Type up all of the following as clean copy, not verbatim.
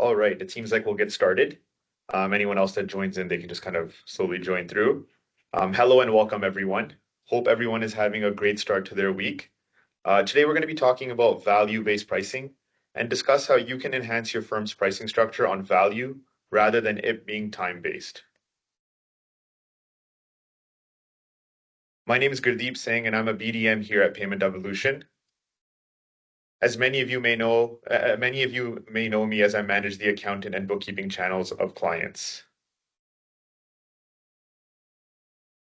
All right, it seems like we'll get started. Anyone else that joins in, they can just kind of slowly join through. Hello and welcome, everyone. Hope everyone is having a great start to their week. Today, we're going to be talking about value-based pricing and discuss how you can enhance your firm's pricing structure on value rather than it being time-based. My name is Gurdeep Singh, and I'm a BDM here at Payment Evolution. As many of you may know, me as I manage the accountant and bookkeeping channels of clients.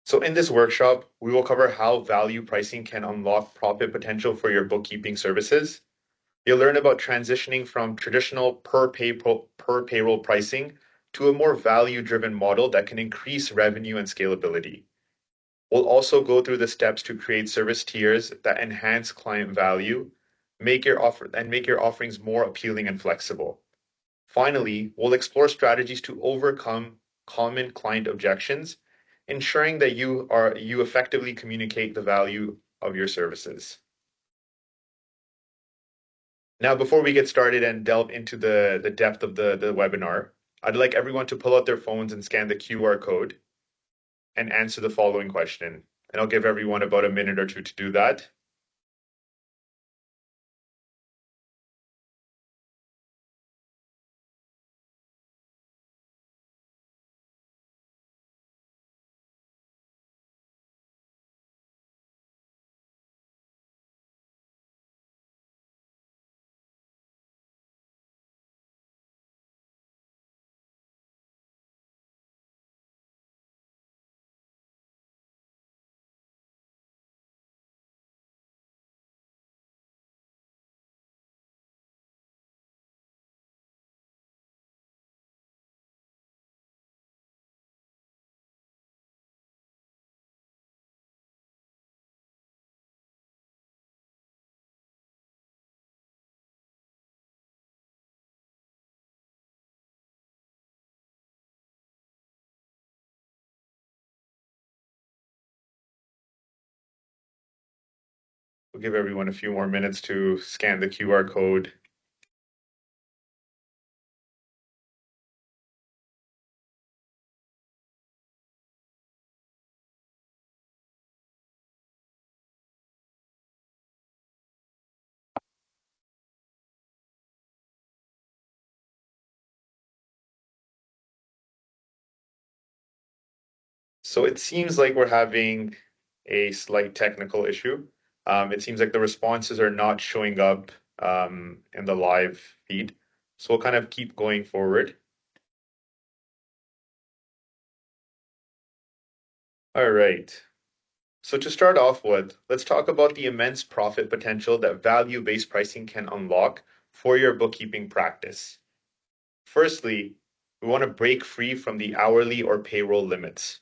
So in this workshop, we will cover how value pricing can unlock profit potential for your bookkeeping services. You'll learn about transitioning from traditional per payroll pricing to a more value-driven model that can increase revenue and scalability. We'll also go through the steps to create service tiers that enhance client value, make your offerings more appealing and flexible. Finally, we'll explore strategies to overcome common client objections, ensuring that you effectively communicate the value of your services. Now, before we get started and delve into the depth of the webinar, I'd like everyone to pull out their phones and scan the QR code and answer the following question. And I'll give everyone about a minute or two to do that. We'll give everyone a few more minutes to scan the QR code. So it seems like we're having a slight technical issue. It seems like the responses are not showing up in the live feed. So we'll kind of keep going forward. All right. So to start off with, let's talk about the immense profit potential that value-based pricing can unlock for your bookkeeping practice. Firstly, we want to break free from the hourly or payroll limits.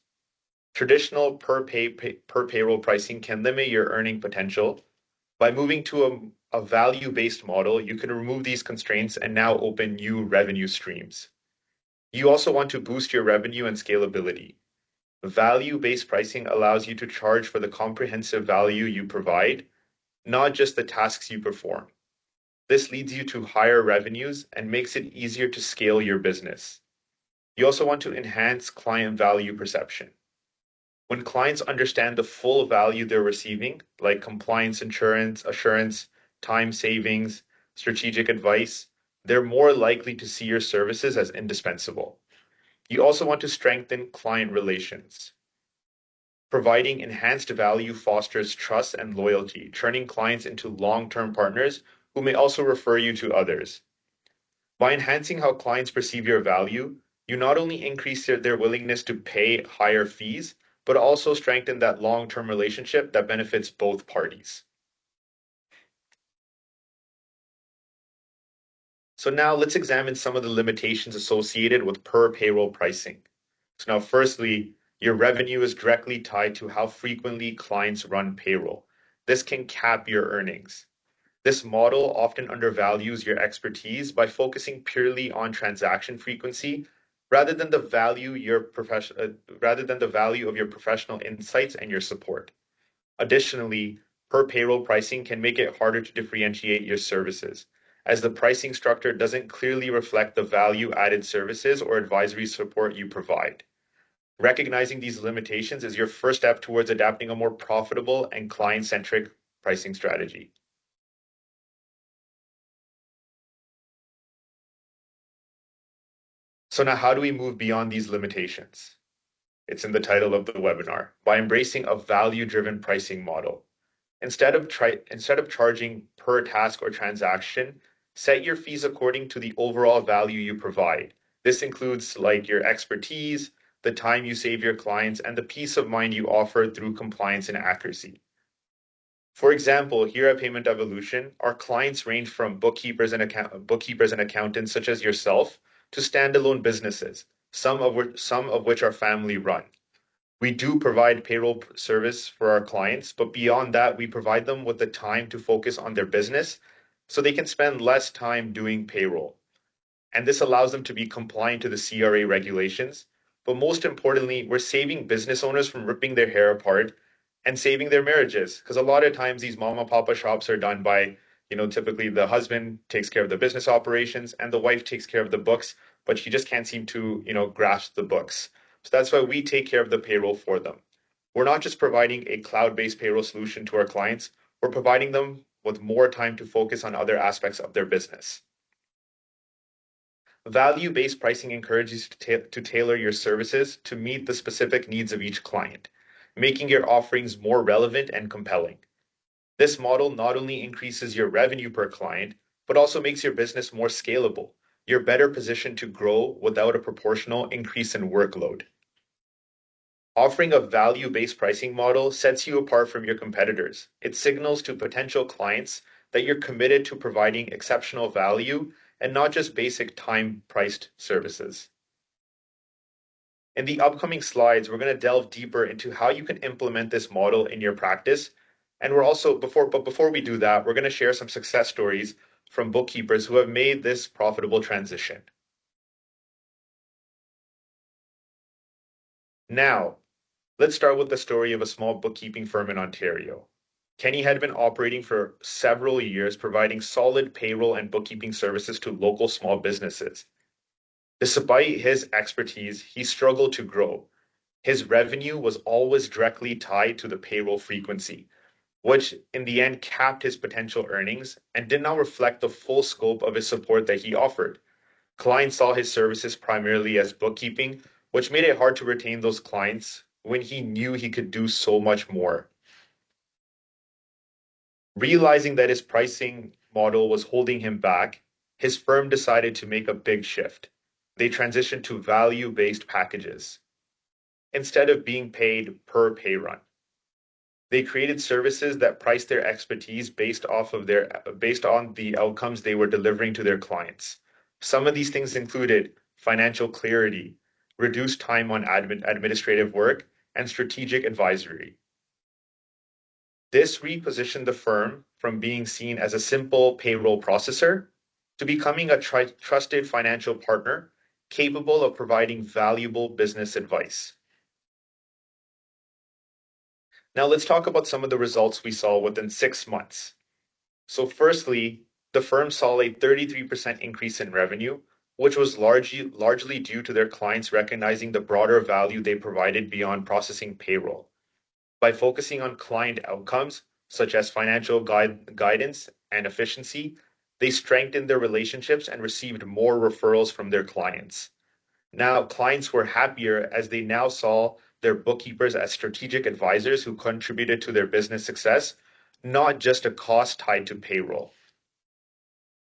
Traditional per payroll pricing can limit your earning potential. By moving to a value-based model, you can remove these constraints and now open new revenue streams. You also want to boost your revenue and scalability. Value-based pricing allows you to charge for the comprehensive value you provide, not just the tasks you perform. This leads you to higher revenues and makes it easier to scale your business. You also want to enhance client value perception. When clients understand the full value they're receiving, like compliance assurance, time savings, strategic advice, they're more likely to see your services as indispensable. You also want to strengthen client relations. Providing enhanced value fosters trust and loyalty, turning clients into long-term partners who may also refer you to others. By enhancing how clients perceive your value, you not only increase their willingness to pay higher fees, but also strengthen that long-term relationship that benefits both parties. So now let's examine some of the limitations associated with per payroll pricing. So now firstly, your revenue is directly tied to how frequently clients run payroll. This can cap your earnings. This model often undervalues your expertise by focusing purely on transaction frequency rather than the value of your professional insights and your support. Additionally, per payroll pricing can make it harder to differentiate your services, as the pricing structure doesn't clearly reflect the value-added services or advisory support you provide. Recognizing these limitations is your first step towards adapting a more profitable and client-centric pricing strategy. So now how do we move beyond these limitations? It's in the title of the webinar, by embracing a value-driven pricing model. Instead of charging per task or transaction, set your fees according to the overall value you provide. This includes like your expertise, the time you save your clients, and the peace of mind you offer through compliance and accuracy. For example, here at Payment Evolution, our clients range from bookkeepers and accountants such as yourself to standalone businesses, some of which are family run. We do provide payroll service for our clients, but beyond that, we provide them with the time to focus on their business so they can spend less time doing payroll. And this allows them to be compliant to the CRA regulations. But most importantly, we're saving business owners from ripping their hair apart and saving their marriages. Because a lot of times these mama papa shops are done by, typically the husband takes care of the business operations and the wife takes care of the books, but she just can't seem to, grasp the books. So that's why we take care of the payroll for them. We're not just providing a cloud-based payroll solution to our clients, we're providing them with more time to focus on other aspects of their business. Value-based pricing encourages you to tailor your services to meet the specific needs of each client, making your offerings more relevant and compelling. This model not only increases your revenue per client, but also makes your business more scalable. You're better positioned to grow without a proportional increase in workload. Offering a value-based pricing model sets you apart from your competitors. It signals to potential clients that you're committed to providing exceptional value and not just basic time-priced services. In the upcoming slides, we're going to delve deeper into how you can implement this model in your practice. And before we do that, we're going to share some success stories from bookkeepers who have made this profitable transition. Now, let's start with the story of a small bookkeeping firm in Ontario. Kenny had been operating for several years, providing solid payroll and bookkeeping services to local small businesses. Despite his expertise, he struggled to grow. His revenue was always directly tied to the payroll frequency, which in the end capped his potential earnings and did not reflect the full scope of his support that he offered. Clients saw his services primarily as bookkeeping, which made it hard to retain those clients when he knew he could do so much more. Realizing that his pricing model was holding him back, his firm decided to make a big shift. They transitioned to value-based packages instead of being paid per pay run. They created services that priced their expertise based on the outcomes they were delivering to their clients. Some of these things included financial clarity, reduced time on administrative work, and strategic advisory. This repositioned the firm from being seen as a simple payroll processor to becoming a trusted financial partner capable of providing valuable business advice. Now let's talk about some of the results we saw within 6 months. So firstly, the firm saw a 33% increase in revenue, which was largely due to their clients recognizing the broader value they provided beyond processing payroll. By focusing on client outcomes, such as financial guidance and efficiency, they strengthened their relationships and received more referrals from their clients. Now, clients were happier as they now saw their bookkeepers as strategic advisors who contributed to their business success, not just a cost tied to payroll.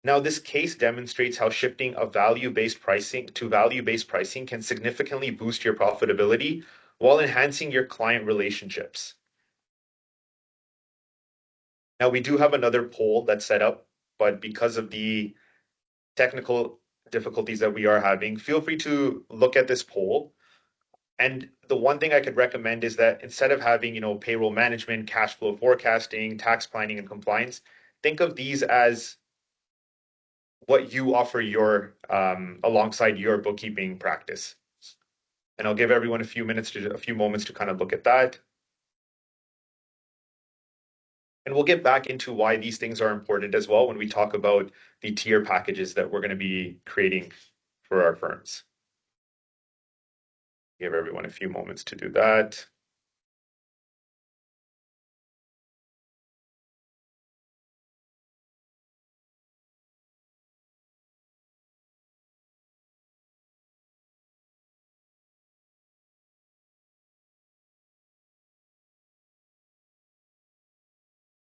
Now, this case demonstrates how shifting a value-based pricing can significantly boost your profitability while enhancing your client relationships. Now, we do have another poll that's set up, but because of the technical difficulties that we are having, feel free to look at this poll. And the one thing I could recommend is that instead of having, payroll management, cash flow forecasting, tax planning, and compliance, think of these as what you offer alongside your bookkeeping practice. And I'll give everyone a few moments to kind of look at that. And we'll get back into why these things are important as well when we talk about the tier packages that we're going to be creating for our firms. Give everyone a few moments to do that.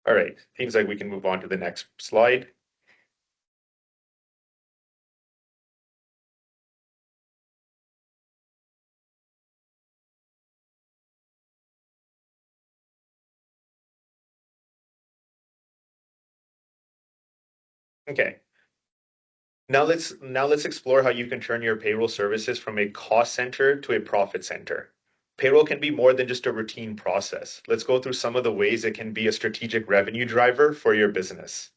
All right, seems like we can move on to the next slide. Okay. Now let's explore how you can turn your payroll services from a cost center to a profit center. Payroll can be more than just a routine process. Let's go through some of the ways it can be a strategic revenue driver for your business.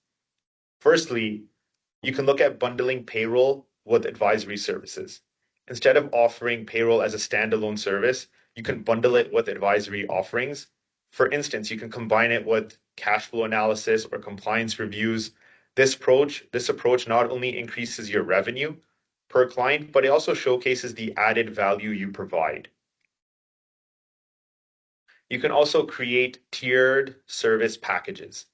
Firstly, you can look at bundling payroll with advisory services. Instead of offering payroll as a standalone service, you can bundle it with advisory offerings. For instance, you can combine it with cash flow analysis or compliance reviews. This approach not only increases your revenue per client, but it also showcases the added value you provide. You can also create tiered service packages.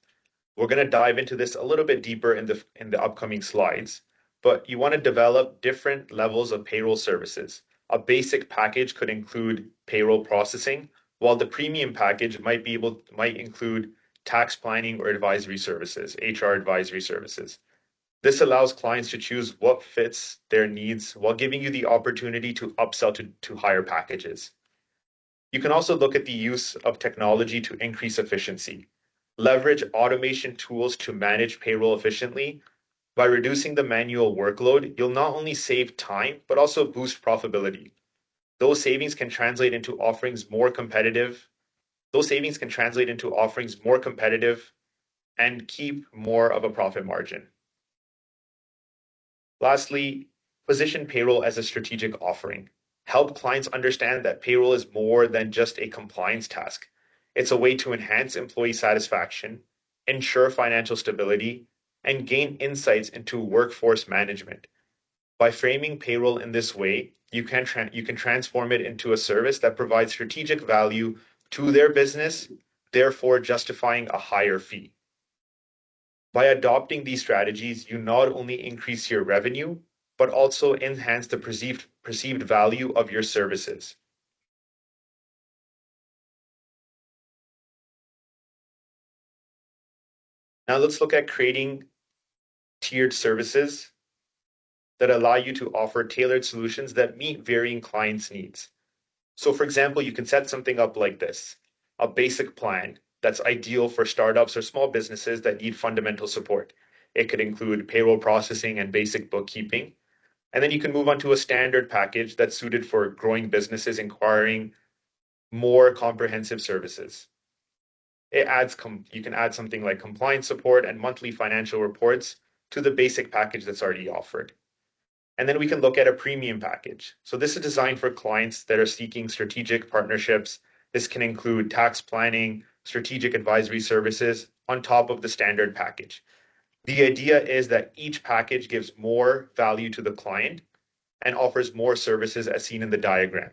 We're going to dive into this a little bit deeper in the upcoming slides, but you want to develop different levels of payroll services. A basic package could include payroll processing, while the premium package might include tax planning or advisory services, HR advisory services. This allows clients to choose what fits their needs while giving you the opportunity to upsell to higher packages. You can also look at the use of technology to increase efficiency. Leverage automation tools to manage payroll efficiently. By reducing the manual workload, you'll not only save time, but also boost profitability. Those savings can translate into offerings more competitive. Those savings can translate into offerings more competitive and keep more of a profit margin. Lastly, position payroll as a strategic offering. Help clients understand that payroll is more than just a compliance task. It's a way to enhance employee satisfaction, ensure financial stability, and gain insights into workforce management. By framing payroll in this way, you can transform it into a service that provides strategic value to their business, therefore justifying a higher fee. By adopting these strategies, you not only increase your revenue, but also enhance the perceived value of your services. Now let's look at creating tiered services that allow you to offer tailored solutions that meet varying clients' needs. So for example, you can set something up like this: a basic plan that's ideal for startups or small businesses that need fundamental support. It could include payroll processing and basic bookkeeping. And then you can move on to a standard package that's suited for growing businesses inquiring more comprehensive services. You can add something like compliance support and monthly financial reports to the basic package that's already offered. And then we can look at a premium package. So this is designed for clients that are seeking strategic partnerships. This can include tax planning, strategic advisory services on top of the standard package. The idea is that each package gives more value to the client and offers more services as seen in the diagram.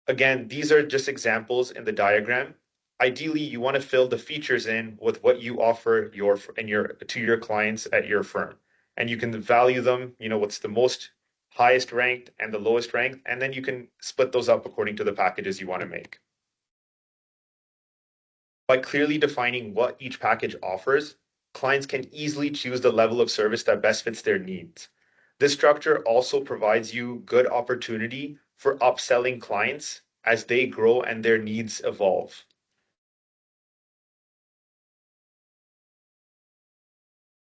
Again, these are just examples in the diagram. Ideally, you want to fill the features in with what you offer to your clients at your firm. And you can value them, what's the most highest ranked and the lowest ranked, and then you can split those up according to the packages you want to make. By clearly defining what each package offers, clients can easily choose the level of service that best fits their needs. This structure also provides you good opportunity for upselling clients as they grow and their needs evolve.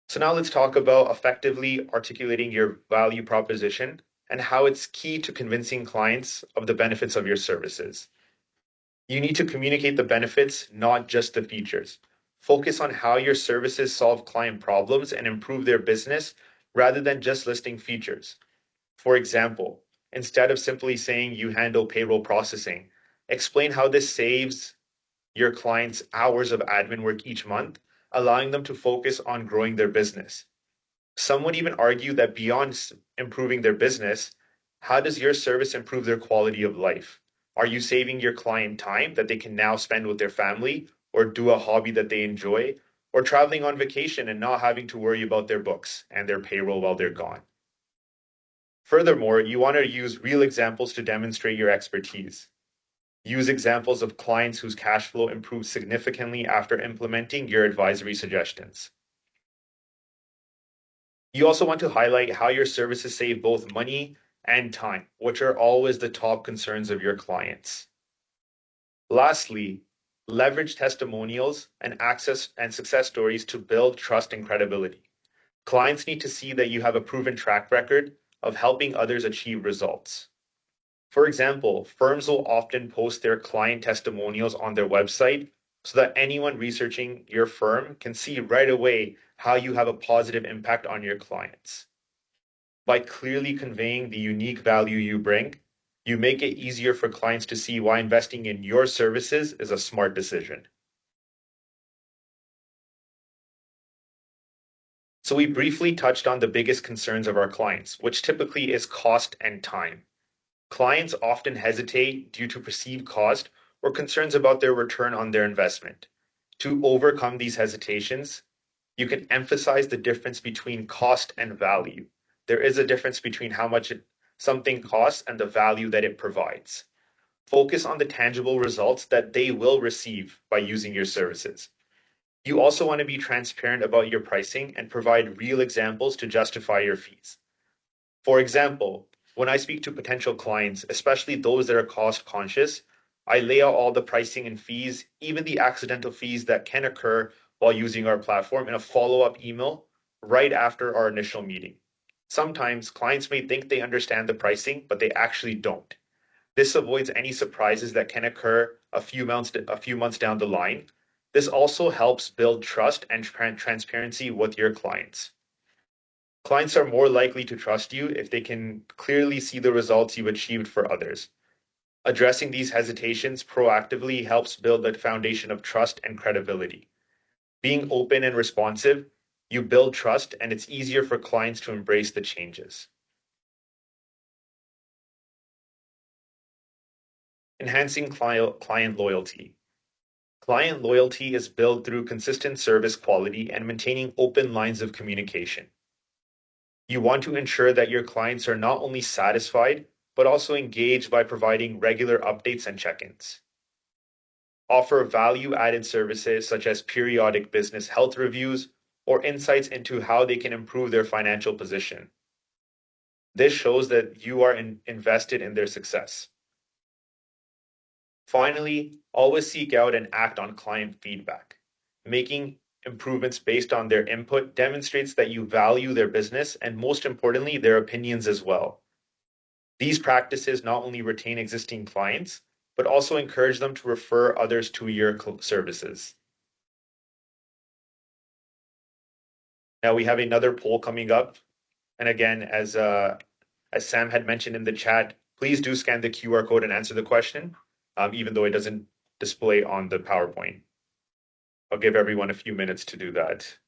So now let's talk about effectively articulating your value proposition and how it's key to convincing clients of the benefits of your services. You need to communicate the benefits, not just the features. Focus on how your services solve client problems and improve their business rather than just listing features. For example, instead of simply saying you handle payroll processing, explain how this saves your clients hours of admin work each month, allowing them to focus on growing their business. Some would even argue that beyond improving their business, how does your service improve their quality of life? Are you saving your client time that they can now spend with their family, or do a hobby that they enjoy, or traveling on vacation and not having to worry about their books and their payroll while they're gone? Furthermore, you want to use real examples to demonstrate your expertise. Use examples of clients whose cash flow improved significantly after implementing your advisory suggestions. You also want to highlight how your services save both money and time, which are always the top concerns of your clients. Lastly, leverage testimonials and access and success stories to build trust and credibility. Clients need to see that you have a proven track record of helping others achieve results. For example, firms will often post their client testimonials on their website so that anyone researching your firm can see right away how you have a positive impact on your clients. By clearly conveying the unique value you bring, you make it easier for clients to see why investing in your services is a smart decision. So we briefly touched on the biggest concerns of our clients, which typically is cost and time. Clients often hesitate due to perceived cost or concerns about their return on their investment. To overcome these hesitations, you can emphasize the difference between cost and value. There is a difference between how much something costs and the value that it provides. Focus on the tangible results that they will receive by using your services. You also want to be transparent about your pricing and provide real examples to justify your fees. For example, when I speak to potential clients, especially those that are cost conscious, I lay out all the pricing and fees, even the accidental fees that can occur while using our platform in a follow up email right after our initial meeting. Sometimes clients may think they understand the pricing, but they actually don't. This avoids any surprises that can occur a few months down the line. This also helps build trust and transparency with your clients. Clients are more likely to trust you if they can clearly see the results you've achieved for others. Addressing these hesitations proactively helps build a foundation of trust and credibility. Being open and responsive, you build trust and it's easier for clients to embrace the changes. Enhancing client loyalty. Client loyalty is built through consistent service quality and maintaining open lines of communication. You want to ensure that your clients are not only satisfied, but also engaged by providing regular updates and check ins. Offer value added services such as periodic business health reviews or insights into how they can improve their financial position. This shows that you are invested in their success. Finally, always seek out and act on client feedback. Making improvements based on their input demonstrates that you value their business and, most importantly, their opinions as well. These practices not only retain existing clients, but also encourage them to refer others to your services. Now we have another poll coming up. And again, as Sam had mentioned in the chat, please do scan the QR code and answer the question, even though it doesn't display on the PowerPoint. I'll give everyone a few minutes to do that.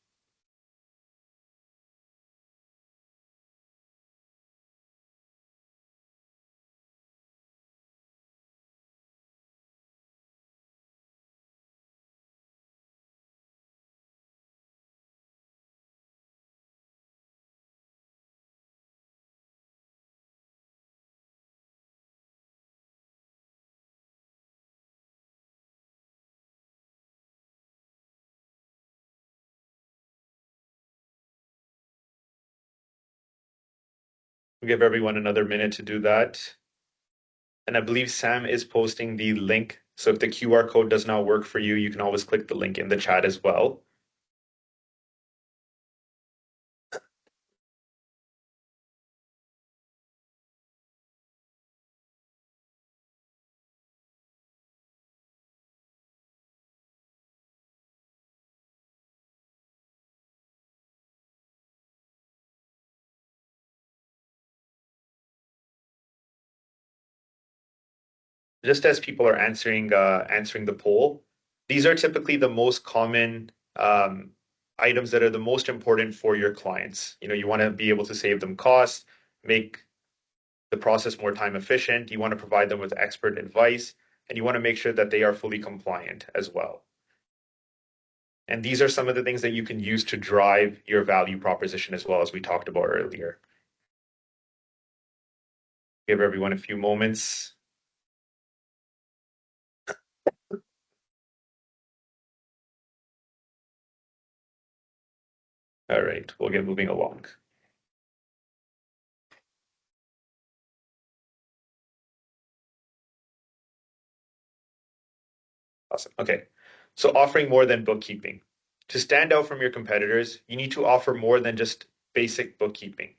We'll give everyone another minute to do that. And I believe Sam is posting the link. So if the QR code does not work for you, you can always click the link in the chat as well. Just as people are answering the poll, These are typically the most common items that are the most important for your clients. You want to be able to save them costs, make the process more time efficient. You want to provide them with expert advice, and you want to make sure that they are fully compliant as well. And these are some of the things that you can use to drive your value proposition as well, as we talked about earlier. Give everyone a few moments. All right, we'll get moving along. Awesome. Okay. So offering more than bookkeeping. To stand out from your competitors, you need to offer more than just basic bookkeeping.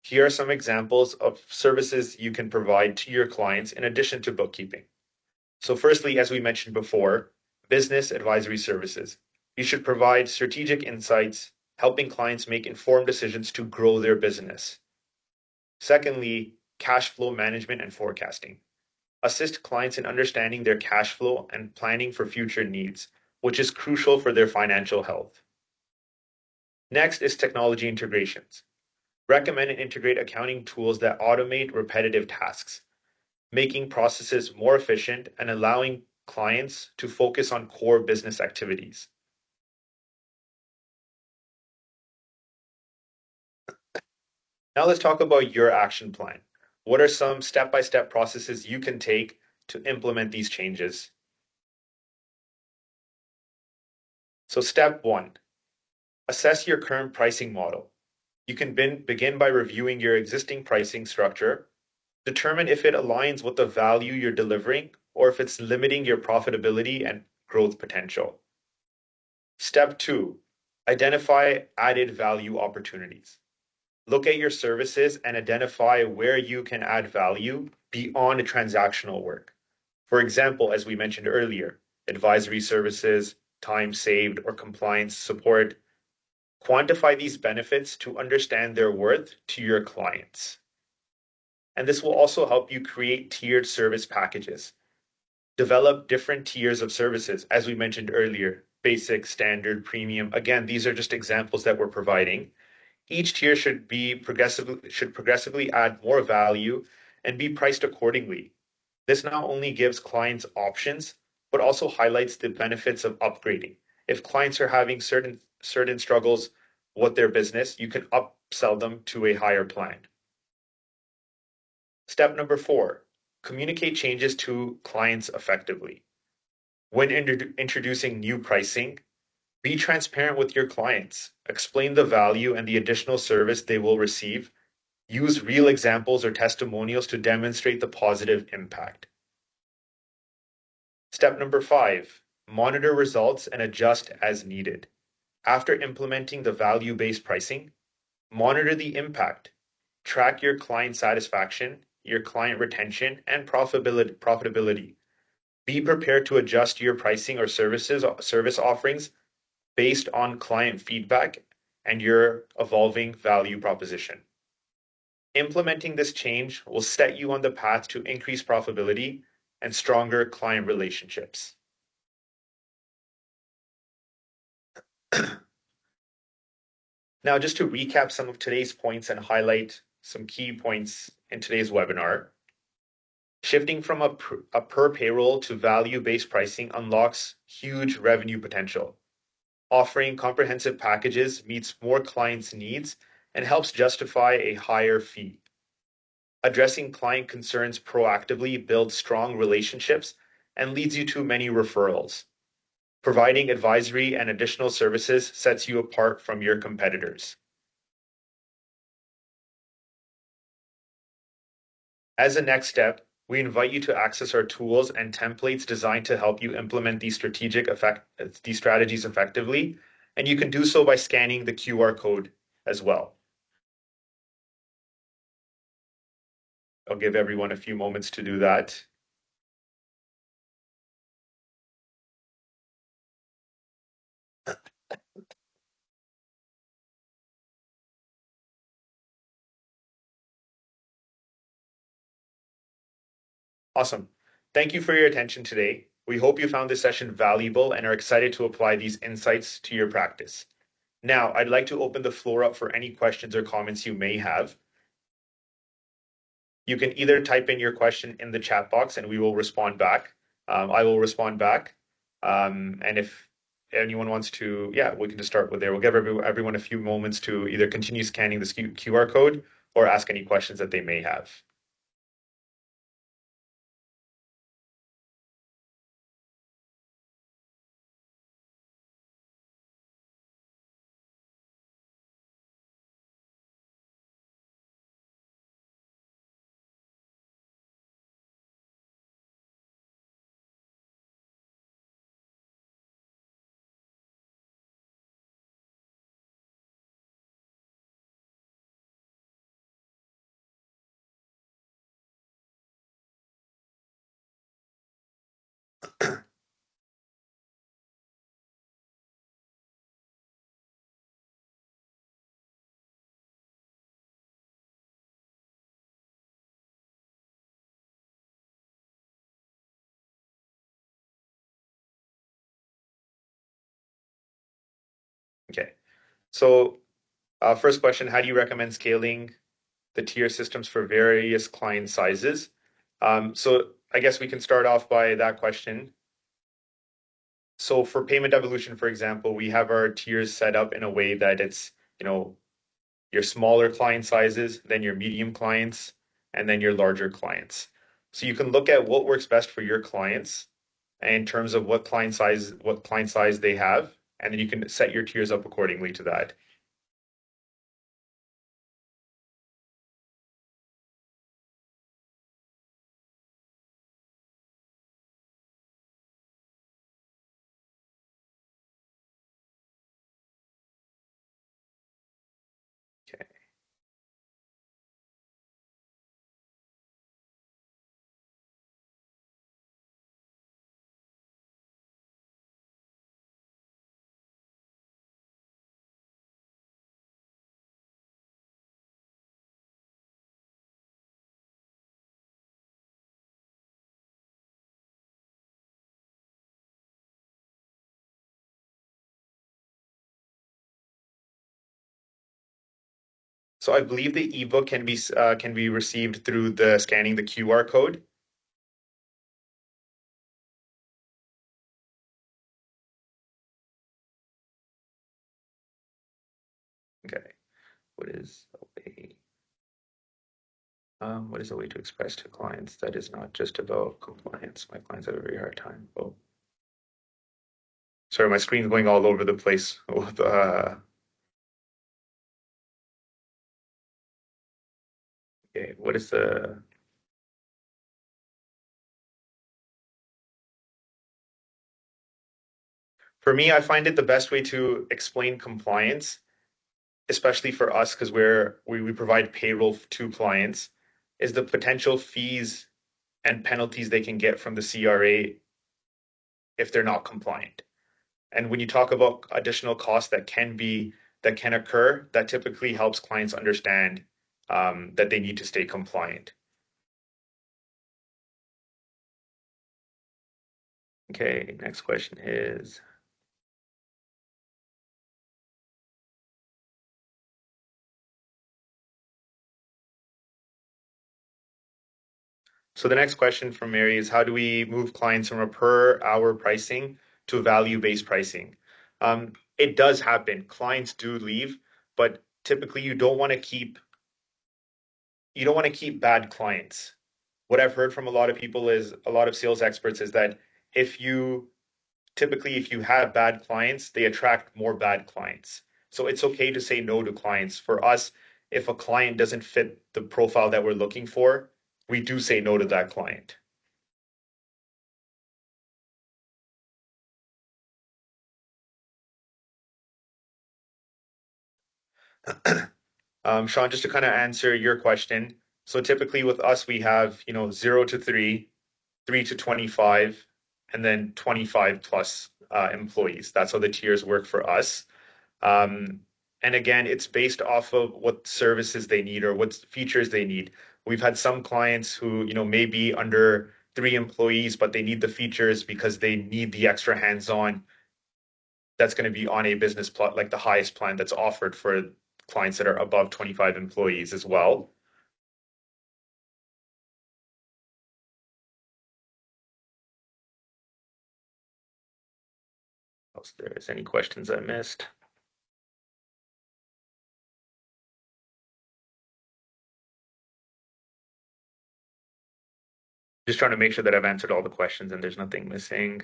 Here are some examples of services you can provide to your clients in addition to bookkeeping. So firstly, as we mentioned before, business advisory services. You should provide strategic insights, helping clients make informed decisions to grow their business. Secondly, cash flow management and forecasting. Assist clients in understanding their cash flow and planning for future needs, which is crucial for their financial health. Next is technology integrations. Recommend and integrate accounting tools that automate repetitive tasks, making processes more efficient and allowing clients to focus on core business activities. Now let's talk about your action plan. What are some step-by-step processes you can take to implement these changes? So step one, assess your current pricing model. You can begin by reviewing your existing pricing structure, determine if it aligns with the value you're delivering or if it's limiting your profitability and growth potential. Step two, identify added value opportunities. Look at your services and identify where you can add value beyond transactional work. For example, as we mentioned earlier, advisory services, time saved, or compliance support. Quantify these benefits to understand their worth to your clients. And this will also help you create tiered service packages. Develop different tiers of services, as we mentioned earlier, basic, standard, premium. Again, these are just examples that we're providing. Each tier should progressively add more value and be priced accordingly. This not only gives clients options, but also highlights the benefits of upgrading. If clients are having certain struggles with their business, you can upsell them to a higher plan. Step number 4, communicate changes to clients effectively. When introducing new pricing, be transparent with your clients. Explain the value and the additional service they will receive. Use real examples or testimonials to demonstrate the positive impact. Step number 5, monitor results and adjust as needed. After implementing the value-based pricing, monitor the impact. Track your client satisfaction, your client retention, and profitability. Be prepared to adjust your pricing or service offerings based on client feedback and your evolving value proposition. Implementing this change will set you on the path to increase profitability and stronger client relationships. Now, just to recap some of today's points and highlight some key points in today's webinar, shifting from a per payroll to value-based pricing unlocks huge revenue potential. Offering comprehensive packages meets more clients' needs and helps justify a higher fee. Addressing client concerns proactively builds strong relationships and leads you to many referrals. Providing advisory and additional services sets you apart from your competitors. As a next step, we invite you to access our tools and templates designed to help you implement these strategies effectively, and you can do so by scanning the QR code as well. I'll give everyone a few moments to do that. Awesome. Thank you for your attention today. We hope you found this session valuable and are excited to apply these insights to your practice. Now, I'd like to open the floor up for any questions or comments you may have. You can either type in your question in the chat box and we will respond back. I will respond back. And if anyone wants to, yeah, we can just start with there. We'll give everyone a few moments to either continue scanning the QR code or ask any questions that they may have. Okay. So first question, how do you recommend scaling the tier systems for various client sizes? So I guess we can start off by that question. So for payment evolution, for example, we have our tiers set up in a way that it's, your smaller client sizes, then your medium clients, and then your larger clients. So you can look at what works best for your clients in terms of what client size they have, and then you can set your tiers up accordingly to that. Okay. So I believe the ebook can be received through the scanning the QR code. Okay. What is a way? What is a way to express to clients that is not just about compliance? My clients have a very hard time. Oh, sorry, my screen's going all over the place. With, okay, what is the? For me, I find it the best way to explain compliance, especially for us, because we provide payroll to clients, is the potential fees and penalties they can get from the CRA if they're not compliant. And when you talk about additional costs that can occur, that typically helps clients understand that they need to stay compliant. Okay, next question is, so the next question from Mary is, how do we move clients from a per hour pricing to value-based pricing? It does happen. Clients do leave, but typically you don't want to keep bad clients. What I've heard from a lot of people is a lot of sales experts is that if you typically if you have bad clients, they attract more bad clients. So it's okay to say no to clients. For us, if a client doesn't fit the profile that we're looking for, we do say no to that client. Sean, just to kind of answer your question. So typically with us, we have, 0 to 3, 3 to 25, and then 25 plus employees. That's how the tiers work for us. Um, and again, it's based off of what services they need or what features they need. We've had some clients who, may be under three employees, but they need the features because they need the extra hands-on that's going to be on a business plan, like the highest plan that's offered for clients that are above 25 employees as well. If there's any questions I missed. Just trying to make sure that I've answered all the questions and there's nothing missing.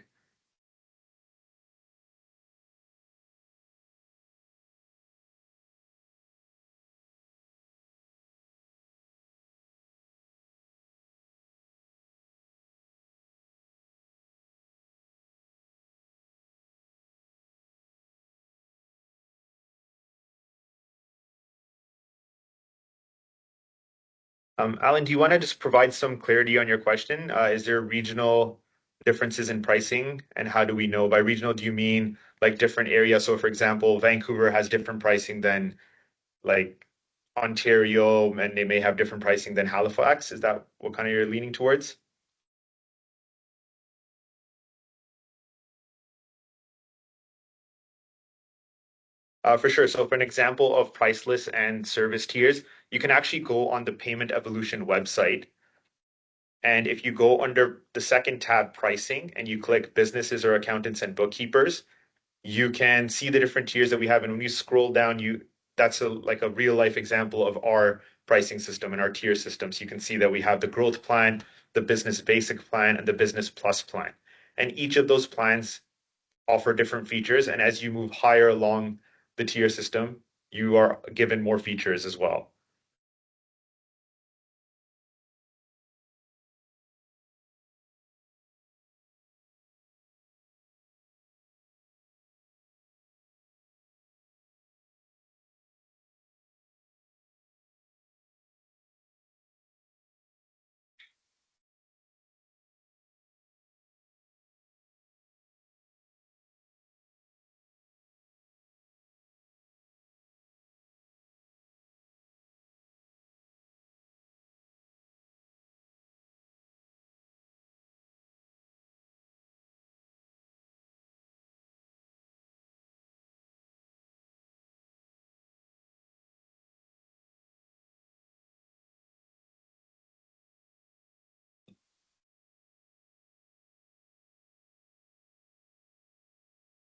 Alan, do you want to just provide some clarity on your question? Is there regional differences in pricing? And how do we know? By regional, do you mean like different areas? So, for example, Vancouver has different pricing than like Ontario, and they may have different pricing than Halifax. Is that what kind of you're leaning towards? For sure. So, for an example of price lists and service tiers, you can actually go on the Payment Evolution website. And if you go under the second tab, pricing, and you click businesses or accountants and bookkeepers, you can see the different tiers that we have. And when you scroll down, that's like a real life example of our pricing system and our tier systems. You can see that we have the growth plan, the business basic plan, and the business plus plan. And each of those plans offer different features. And as you move higher along the tier system, you are given more features as well.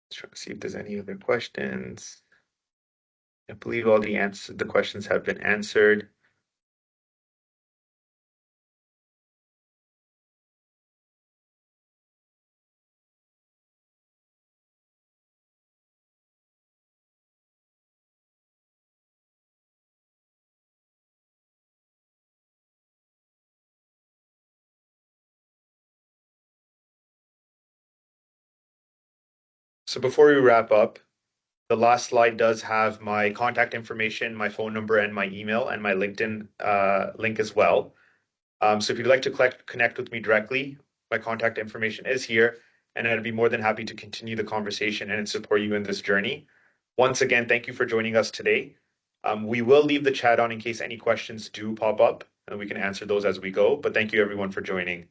Let's try to see if there's any other questions. I believe all the questions have been answered. So before we wrap up, the last slide does have my contact information, my phone number, and my email, and my LinkedIn link as well. So if you'd like to connect with me directly, my contact information is here, and I'd be more than happy to continue the conversation and support you in this journey. Once again, thank you for joining us today. We will leave the chat on in case any questions do pop up, and we can answer those as we go. But thank you everyone for joining.